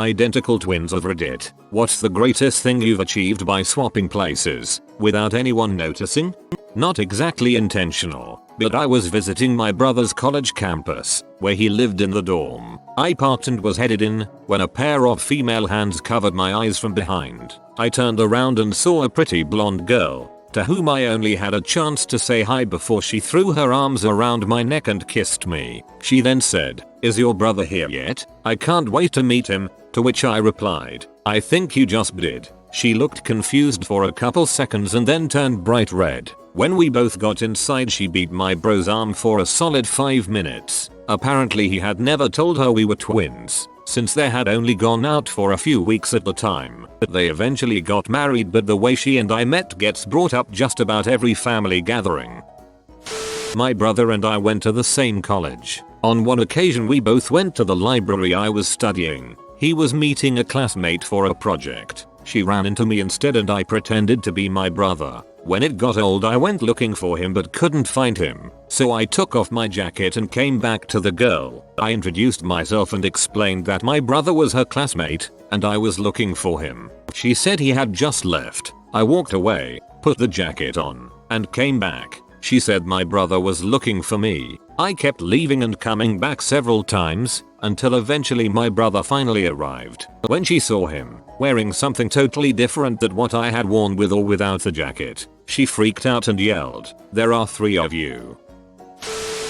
Identical twins of Reddit. What's the greatest thing you've achieved by swapping places without anyone noticing? Not exactly intentional, but I was visiting my brother's college campus, where he lived in the dorm. I parked and was headed in, when a pair of female hands covered my eyes from behind. I turned around and saw a pretty blonde girl, to whom I only had a chance to say hi before she threw her arms around my neck and kissed me. She then said, "Is your brother here yet? I can't wait to meet him," to which I replied, "I think you just did." She looked confused for a couple seconds and then turned bright red. When we both got inside, she beat my bro's arm for a solid 5 minutes. Apparently he had never told her we were twins, since they had only gone out for a few weeks at the time. They eventually got married, but the way she and I met gets brought up just about every family gathering. My brother and I went to the same college. On one occasion we both went to the library I was studying. He was meeting a classmate for a project. She ran into me instead and I pretended to be my brother. When it got old I went looking for him but couldn't find him, so I took off my jacket and came back to the girl. I introduced myself and explained that my brother was her classmate and I was looking for him. She said he had just left. I walked away, put the jacket on, and came back. She said my brother was looking for me. I kept leaving and coming back several times, until eventually my brother finally arrived. When she saw him, wearing something totally different than what I had worn with or without the jacket, she freaked out and yelled, "There are 3 of you."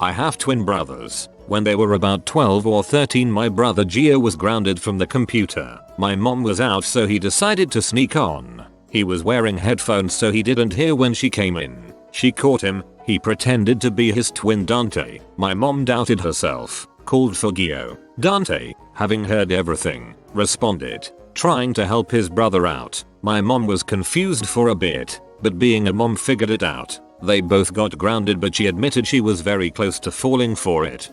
I have twin brothers. When they were about 12 or 13, my brother Gio was grounded from the computer. My mom was out, so he decided to sneak on. He was wearing headphones so he didn't hear when she came in. She caught him. He pretended to be his twin Dante. My mom doubted herself, called for Gio. Dante, having heard everything, responded, trying to help his brother out. My mom was confused for a bit, but being a mom figured it out. They both got grounded, but she admitted she was very close to falling for it.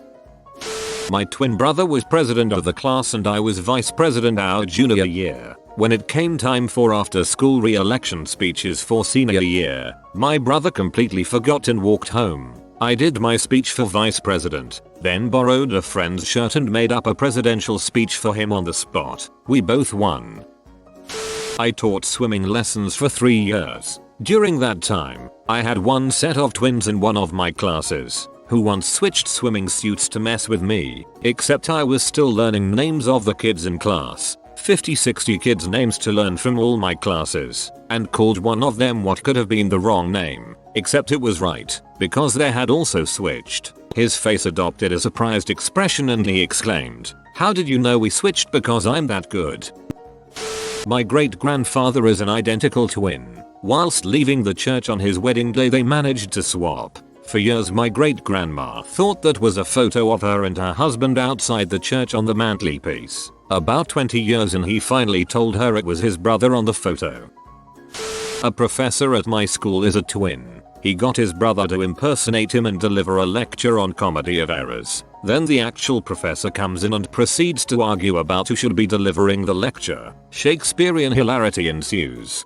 My twin brother was president of the class and I was vice president our junior year. When it came time for after school re-election speeches for senior year, my brother completely forgot and walked home. I did my speech for vice president, then borrowed a friend's shirt and made up a presidential speech for him on the spot. We both won. I taught swimming lessons for 3 years. During that time, I had one set of twins in one of my classes, who once switched swimming suits to mess with me, except I was still learning names of the kids in class. 50-60 kids' names to learn from all my classes, and called one of them what could have been the wrong name, except it was right, because they had also switched. His face adopted a surprised expression and he exclaimed, "How did you know we switched? Because I'm that good." My great-grandfather is an identical twin. Whilst leaving the church on his wedding day, they managed to swap. For years my great-grandma thought that was a photo of her and her husband outside the church on the mantelpiece. About 20 years in, he finally told her it was his brother on the photo. A professor at my school is a twin. He got his brother to impersonate him and deliver a lecture on comedy of errors. Then the actual professor comes in and proceeds to argue about who should be delivering the lecture. Shakespearean hilarity ensues.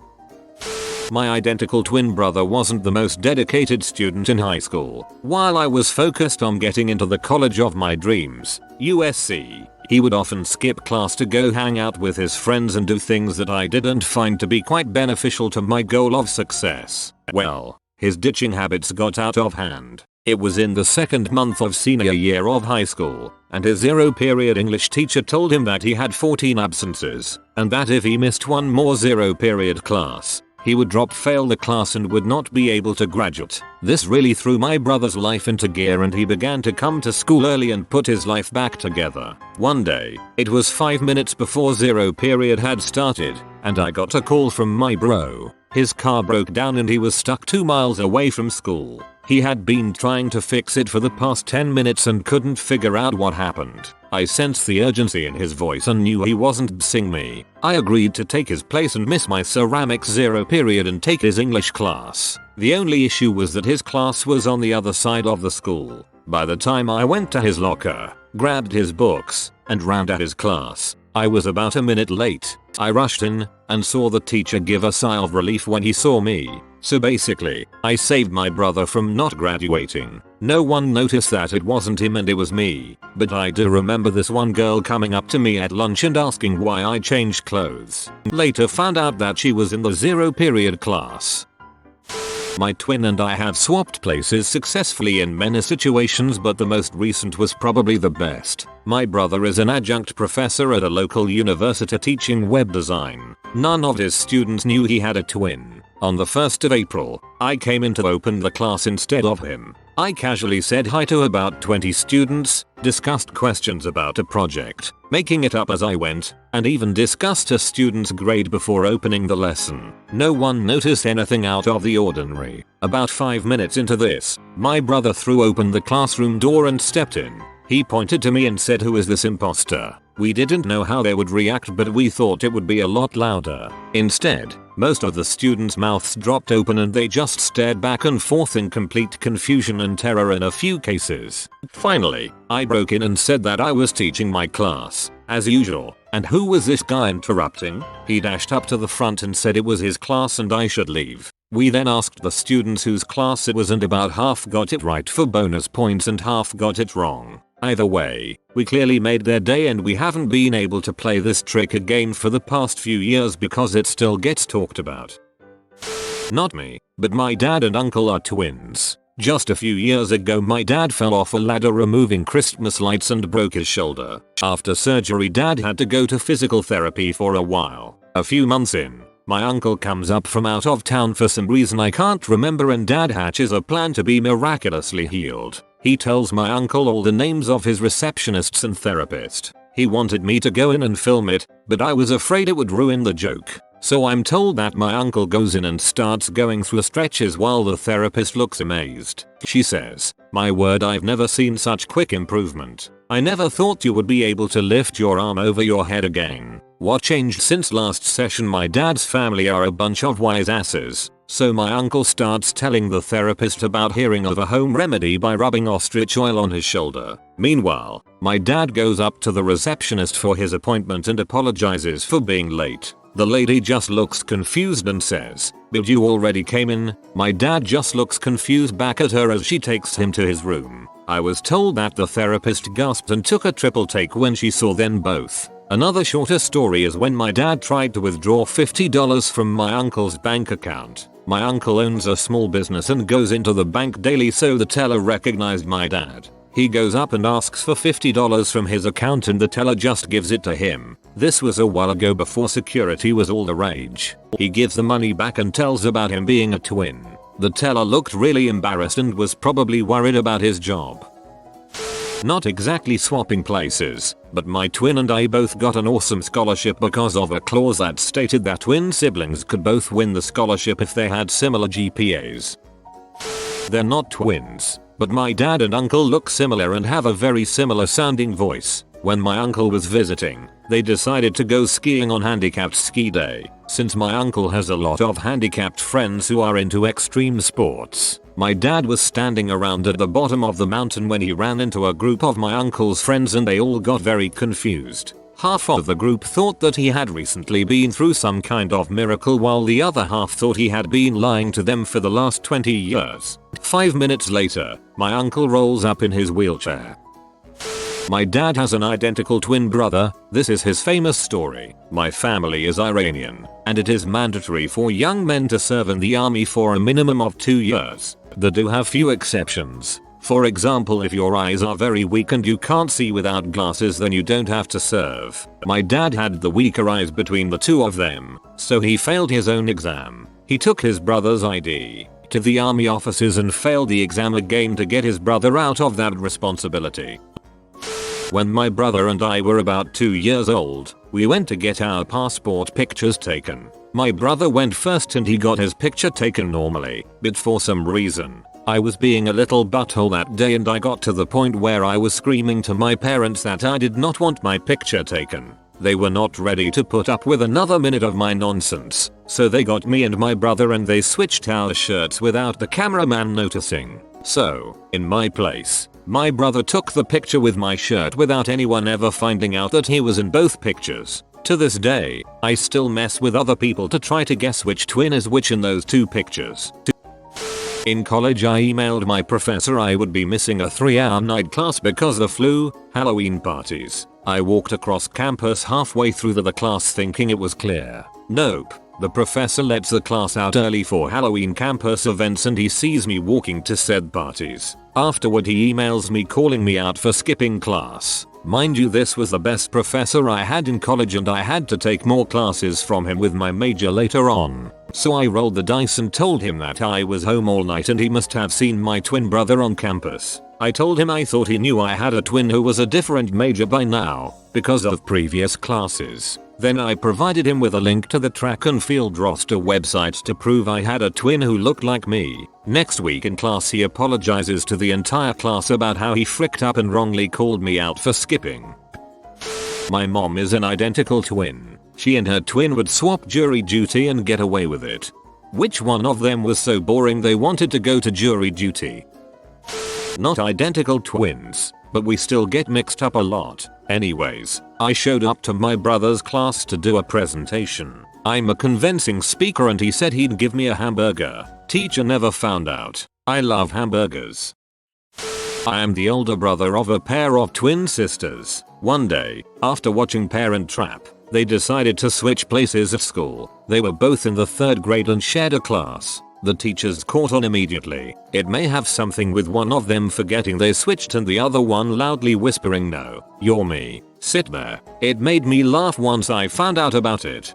My identical twin brother wasn't the most dedicated student in high school. While I was focused on getting into the college of my dreams, USC, he would often skip class to go hang out with his friends and do things that I didn't find to be quite beneficial to my goal of success. Well, his ditching habits got out of hand. It was in the second month of senior year of high school, and his zero-period English teacher told him that he had 14 absences, and that if he missed one more zero-period class, he would fail the class and would not be able to graduate. This really threw my brother's life into gear and he began to come to school early and put his life back together. One day, it was 5 minutes before zero period had started, and I got a call from my bro. His car broke down and he was stuck 2 miles away from school. He had been trying to fix it for the past 10 minutes and couldn't figure out what happened. I sensed the urgency in his voice and knew he wasn't bsing me. I agreed to take his place and miss my ceramics zero period and take his English class. The only issue was that his class was on the other side of the school. By the time I went to his locker, grabbed his books, and ran to his class, I was about a minute late. I rushed in and saw the teacher give a sigh of relief when he saw me. So basically, I saved my brother from not graduating. No one noticed that it wasn't him and it was me, but I do remember this one girl coming up to me at lunch and asking why I changed clothes. Later found out that she was in the 0 period class. My twin and I have swapped places successfully in many situations, but the most recent was probably the best. My brother is an adjunct professor at a local university teaching web design. None of his students knew he had a twin. On the 1st of April, I came in to open the class instead of him. I casually said hi to about 20 students, discussed questions about a project, making it up as I went, and even discussed a student's grade before opening the lesson. No one noticed anything out of the ordinary. About 5 minutes into this, my brother threw open the classroom door and stepped in. He pointed to me and said, "Who is this imposter?" We didn't know how they would react, but we thought it would be a lot louder. Instead, most of the students' mouths dropped open and they just stared back and forth in complete confusion and terror in a few cases. Finally, I broke in and said that I was teaching my class, as usual, and who was this guy interrupting? He dashed up to the front and said it was his class and I should leave. We then asked the students whose class it was and about half got it right for bonus points and half got it wrong. Either way, we clearly made their day and we haven't been able to play this trick again for the past few years because it still gets talked about. Not me, but my dad and uncle are twins. Just a few years ago my dad fell off a ladder removing Christmas lights and broke his shoulder. After surgery dad had to go to physical therapy for a while. A few months in, my uncle comes up from out of town for some reason I can't remember and dad hatches a plan to be miraculously healed. He tells my uncle all the names of his receptionists and therapist. He wanted me to go in and film it, but I was afraid it would ruin the joke. So I'm told that my uncle goes in and starts going through stretches while the therapist looks amazed. She says, "My word, I've never seen such quick improvement. I never thought you would be able to lift your arm over your head again." What changed since last session? My dad's family are a bunch of wise asses. So my uncle starts telling the therapist about hearing of a home remedy by rubbing ostrich oil on his shoulder. Meanwhile, my dad goes up to the receptionist for his appointment and apologizes for being late. The lady just looks confused and says, "But you already came in?" My dad just looks confused back at her as she takes him to his room. I was told that the therapist gasped and took a triple take when she saw them both. Another shorter story is when my dad tried to withdraw $50 from my uncle's bank account. My uncle owns a small business and goes into the bank daily, so the teller recognized my dad. He goes up and asks for $50 from his account and the teller just gives it to him. This was a while ago before security was all the rage. He gives the money back and tells about him being a twin. The teller looked really embarrassed and was probably worried about his job. Not exactly swapping places, but my twin and I both got an awesome scholarship because of a clause that stated that twin siblings could both win the scholarship if they had similar GPAs. They're not twins, but my dad and uncle look similar and have a very similar sounding voice. When my uncle was visiting, they decided to go skiing on handicapped ski day. Since my uncle has a lot of handicapped friends who are into extreme sports, my dad was standing around at the bottom of the mountain when he ran into a group of my uncle's friends and they all got very confused. Half of the group thought that he had recently been through some kind of miracle while the other half thought he had been lying to them for the last 20 years. 5 minutes later, my uncle rolls up in his wheelchair. My dad has an identical twin brother. This is his famous story. My family is Iranian, and it is mandatory for young men to serve in the army for a minimum of 2 years. They do have few exceptions. For example, if your eyes are very weak and you can't see without glasses, then you don't have to serve. My dad had the weaker eyes between the two of them, so he failed his own exam. He took his brother's ID to the army officers and failed the exam again to get his brother out of that responsibility. When my brother and I were about 2 years old, we went to get our passport pictures taken. My brother went first and he got his picture taken normally, but for some reason, I was being a little butthole that day and I got to the point where I was screaming to my parents that I did not want my picture taken. They were not ready to put up with another minute of my nonsense, so they got me and my brother and they switched our shirts without the cameraman noticing. So, in my place, My brother took the picture with my shirt without anyone ever finding out that he was in both pictures. To this day, I still mess with other people to try to guess which twin is which in those two pictures. In college I emailed my professor I would be missing a 3-hour night class because of flu, Halloween parties. I walked across campus halfway through the class thinking it was clear. Nope. The professor lets the class out early for Halloween campus events and he sees me walking to said parties. Afterward he emails me calling me out for skipping class. Mind you, this was the best professor I had in college and I had to take more classes from him with my major later on. So I rolled the dice and told him that I was home all night and he must have seen my twin brother on campus. I told him I thought he knew I had a twin who was a different major by now because of previous classes. Then I provided him with a link to the track and field roster website to prove I had a twin who looked like me. Next week in class he apologizes to the entire class about how he fricked up and wrongly called me out for skipping. My mom is an identical twin. She and her twin would swap jury duty and get away with it. Which one of them was so boring they wanted to go to jury duty? Not identical twins, but we still get mixed up a lot. Anyways, I showed up to my brother's class to do a presentation. I'm a convincing speaker and he said he'd give me a hamburger. Teacher never found out. I love hamburgers. I am the older brother of a pair of twin sisters. One day, after watching Parent Trap, they decided to switch places at school. They were both in the 3rd grade and shared a class. The teachers caught on immediately. It may have something with one of them forgetting they switched and the other one loudly whispering, "No, you're me. Sit there." It made me laugh once I found out about it.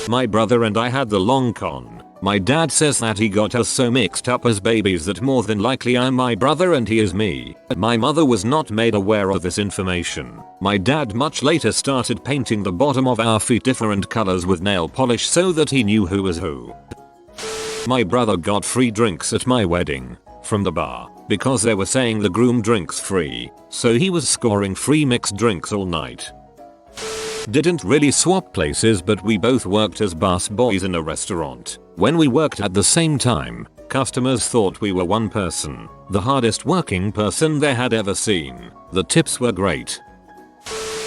My brother and I had the long con. My dad says that he got us so mixed up as babies that more than likely I'm my brother and he is me. My mother was not made aware of this information. My dad much later started painting the bottom of our feet different colors with nail polish so that he knew who was who. My brother got free drinks at my wedding from the bar because they were saying the groom drinks free, so he was scoring free mixed drinks all night. Didn't really swap places, but we both worked as bus boys in a restaurant. When we worked at the same time, customers thought we were one person, the hardest working person they had ever seen. The tips were great.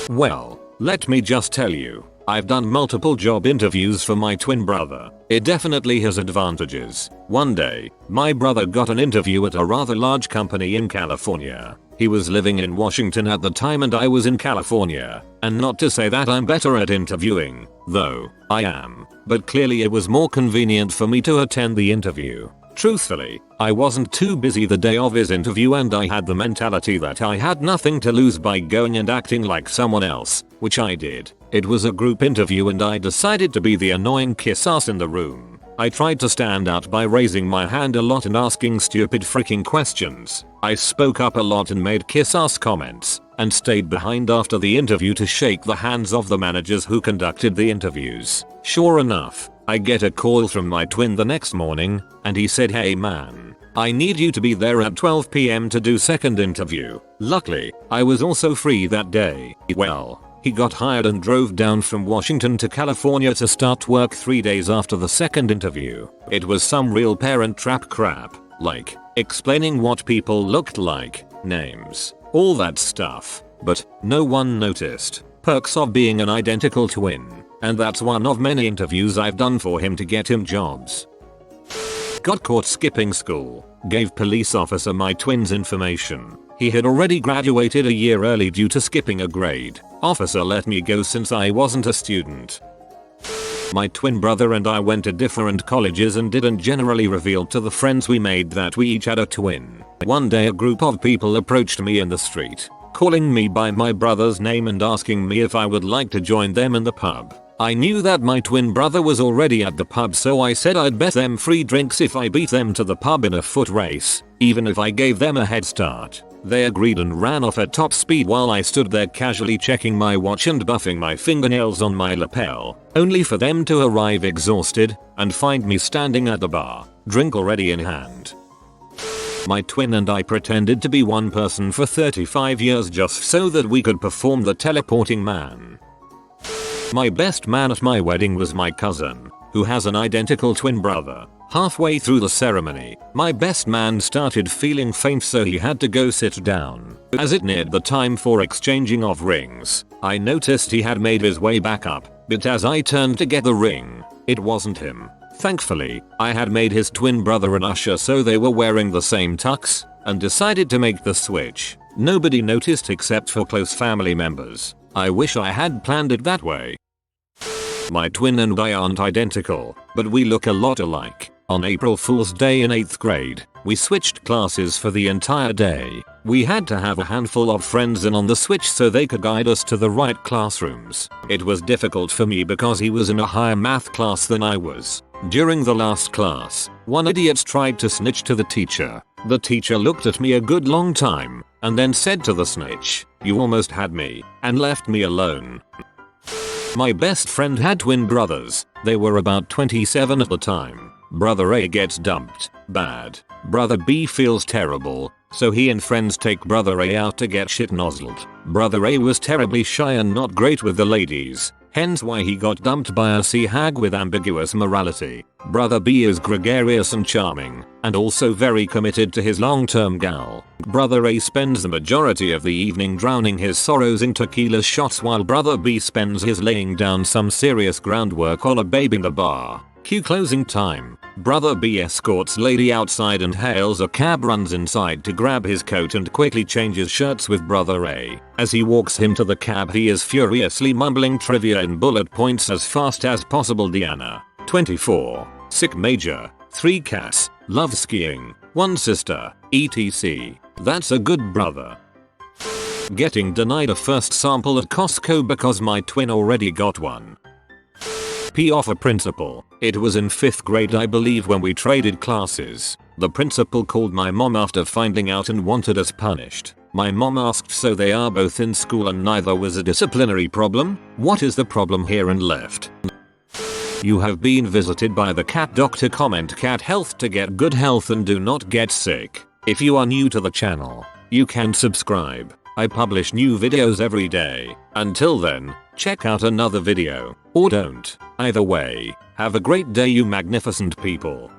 Well, let me just tell you, I've done multiple job interviews for my twin brother. It definitely has advantages. One day, my brother got an interview at a rather large company in California. He was living in Washington at the time and I was in California. And not to say that I'm better at interviewing, though I am, but clearly it was more convenient for me to attend the interview. Truthfully, I wasn't too busy the day of his interview and I had the mentality that I had nothing to lose by going and acting like someone else, which I did. It was a group interview and I decided to be the annoying kiss ass in the room. I tried to stand out by raising my hand a lot and asking stupid freaking questions. I spoke up a lot and made kiss ass comments, and stayed behind after the interview to shake the hands of the managers who conducted the interviews. Sure enough, I get a call from my twin the next morning, and he said, "Hey man, I need you to be there at 12 PM to do second interview." Luckily, I was also free that day. Well, he got hired and drove down from Washington to California to start work 3 days after the second interview. It was some real Parent Trap crap, like explaining what people looked like, names, all that stuff. But no one noticed. Perks of being an identical twin. And that's one of many interviews I've done for him to get him jobs. Got caught skipping school. Gave police officer my twin's information. He had already graduated a year early due to skipping a grade. Officer let me go since I wasn't a student. My twin brother and I went to different colleges and didn't generally reveal to the friends we made that we each had a twin. One day a group of people approached me in the street, calling me by my brother's name and asking me if I would like to join them in the pub. I knew that my twin brother was already at the pub, so I said I'd bet them free drinks if I beat them to the pub in a foot race, even if I gave them a head start. They agreed and ran off at top speed while I stood there casually checking my watch and buffing my fingernails on my lapel, only for them to arrive exhausted and find me standing at the bar, drink already in hand. My twin and I pretended to be one person for 35 years just so that we could perform the teleporting man. My best man at my wedding was my cousin, who has an identical twin brother. Halfway through the ceremony, my best man started feeling faint, so he had to go sit down. As it neared the time for exchanging of rings, I noticed he had made his way back up, but as I turned to get the ring, it wasn't him. Thankfully, I had made his twin brother an usher, so they were wearing the same tux, and decided to make the switch. Nobody noticed except for close family members. I wish I had planned it that way. My twin and I aren't identical, but we look a lot alike. On April Fool's Day in 8th grade, we switched classes for the entire day. We had to have a handful of friends in on the switch so they could guide us to the right classrooms. It was difficult for me because he was in a higher math class than I was. During the last class, one idiot tried to snitch to the teacher. The teacher looked at me a good long time, and then said to the snitch, "You almost had me," and left me alone. My best friend had twin brothers. They were about 27 at the time. Brother A gets dumped. Bad. Brother B feels terrible, so he and friends take Brother A out to get shit nozzled. Brother A was terribly shy and not great with the ladies, hence why he got dumped by a sea hag with ambiguous morality. Brother B is gregarious and charming, and also very committed to his long-term gal. Brother A spends the majority of the evening drowning his sorrows in tequila shots, while Brother B spends his laying down some serious groundwork on a babe in the bar. Cue closing time. Brother B escorts lady outside and hails a cab, runs inside to grab his coat and quickly changes shirts with Brother A. As he walks him to the cab, he is furiously mumbling trivia in bullet points as fast as possible. Diana, 24, sick major, 3 cats, loves skiing, 1 sister, etc. That's a good brother. Getting denied a first sample at Costco because my twin already got one. P off a principal. It was in 5th grade, I believe, when we traded classes. The principal called my mom after finding out and wanted us punished. My mom asked, "So they are both in school and neither was a disciplinary problem? What is the problem here?" and left. You have been visited by the cat doctor. Comment cat health to get good health and do not get sick. If you are new to the channel, you can subscribe. I publish new videos every day. Until then, check out another video, or don't. Either way, have a great day, you magnificent people.